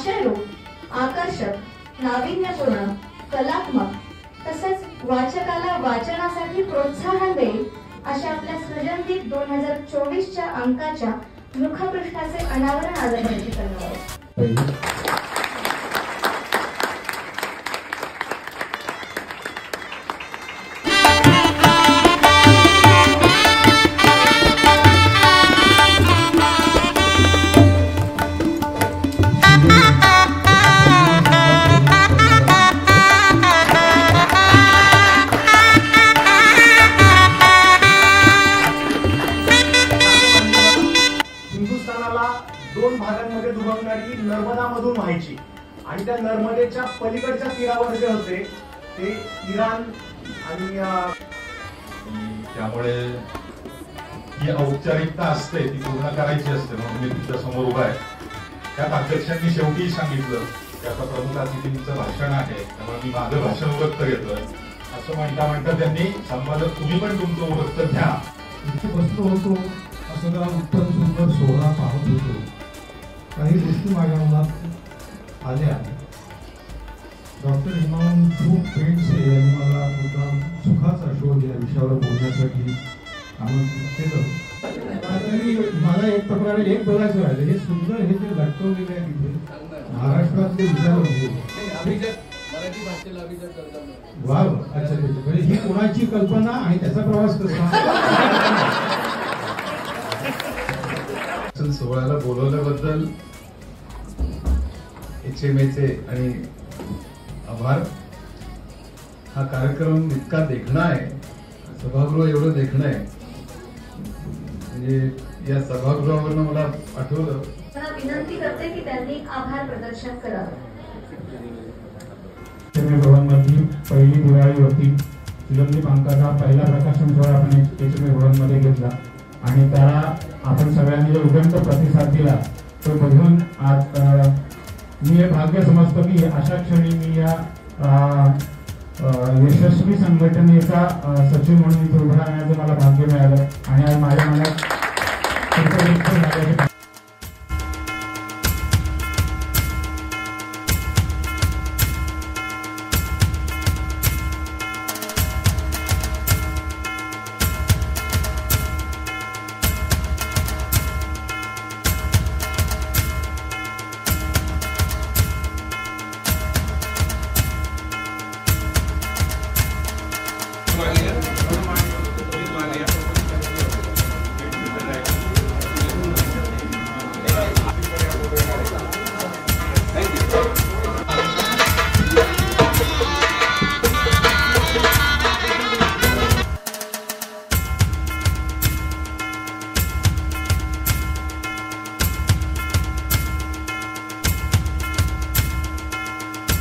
विषयरूप, आकर्षक, नाविन्यपूर्ण, कलात्मक तसेच वाचकाला वाचनासाठी प्रोत्साहन देईल अशा आपल्या सृजनदीप 2024च्या अंकाच्या मुखपृष्ठाचे अनावरण आज आपण येथे करणार आहोत। दोन भागांमध्ये दुभंगणारी नर्मदा मधून व्हायची आणि त्या नर्मदेच्या पलीकडच्या तीरावर जे होते ते इराण आणि त्यामुळे ही औपचारिकता असते ती पूर्ण करायची असते म्हणून मी तुमच्या समोर उभा आहे। त्यात अध्यक्षांनी शेवटी सांगितलं की आता प्रमुख अतिथींचं भाषण आहे त्यामुळे मी माझं भाषण उरकत घेतोय असं म्हणता म्हणता त्यांनी संपादक तुम्ही पण तुमचं उरकत घ्या। बसलो होतो असं उत्तम सुंदर सोहळा पाहत होतो। काही गोष्टी माझ्या मनात आल्या। डॉक्टर हिमांशु पेंडसे यांनी मला मुद्दाम सुखाचा शोध या विषयावर बोलण्यासाठी आमंत्रित केलं। मला एक प्रकारे एक बोलायचं राहिलं, हे सुंदर हे जे लटकवलेले आहे तिथे महाराष्ट्रातले विचार होते वा अच्छा म्हणजे ही कोणाची कल्पना आणि त्याचा प्रवास कसा। सोहळ्याला बोलवल्याबद्दल HMAचे आणि आभार। हा कार्यक्रम इतका देखणा आहे, सभागृह एवढं देखणं आहे म्हणजे या सभागृहावरनं मला आठवलं। विनंती करते की त्यांनी आभार प्रदर्शन करावं। भवनमधील पहिली दिवाळी होती। सुलभदीप अंकाचा पहिला प्रकाशन सोहळा आपण HMA भवनमध्ये घेतला आणि त्याला आपण सगळ्यांनी जो उदंड प्रतिसाद दिला तो बघून आज मी हे भाग्य समजतो की अशा क्षणी मी या यशस्वी संघटनेचा सचिव म्हणून इथे उभं राहण्याचं मला भाग्य मिळालं आणि आज माझ्या मनात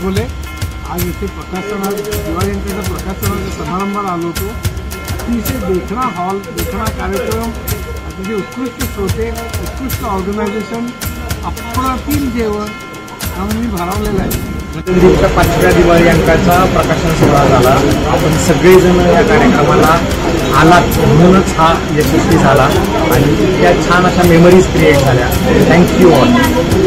बोले आज इथे दिवाळी अंकाच्या प्रकाशनाच्या समारंभाला आलो होतो। अतिशय देखणा हॉल, देखणा कार्यक्रम, अतिशय उत्कृष्ट श्रोते, उत्कृष्ट ऑर्गनायझेशन, अप्रतिम जेवण त्यामुळे मी भारावलेला आहे। 5व्या दिवाळी अंकाचा प्रकाशन सोहळा झाला। आपण सगळेजण या कार्यक्रमाला आलात म्हणूनच हा यशस्वी झाला आणि त्या छान अशा मेमरीज क्रिएट झाल्या। Thank you all.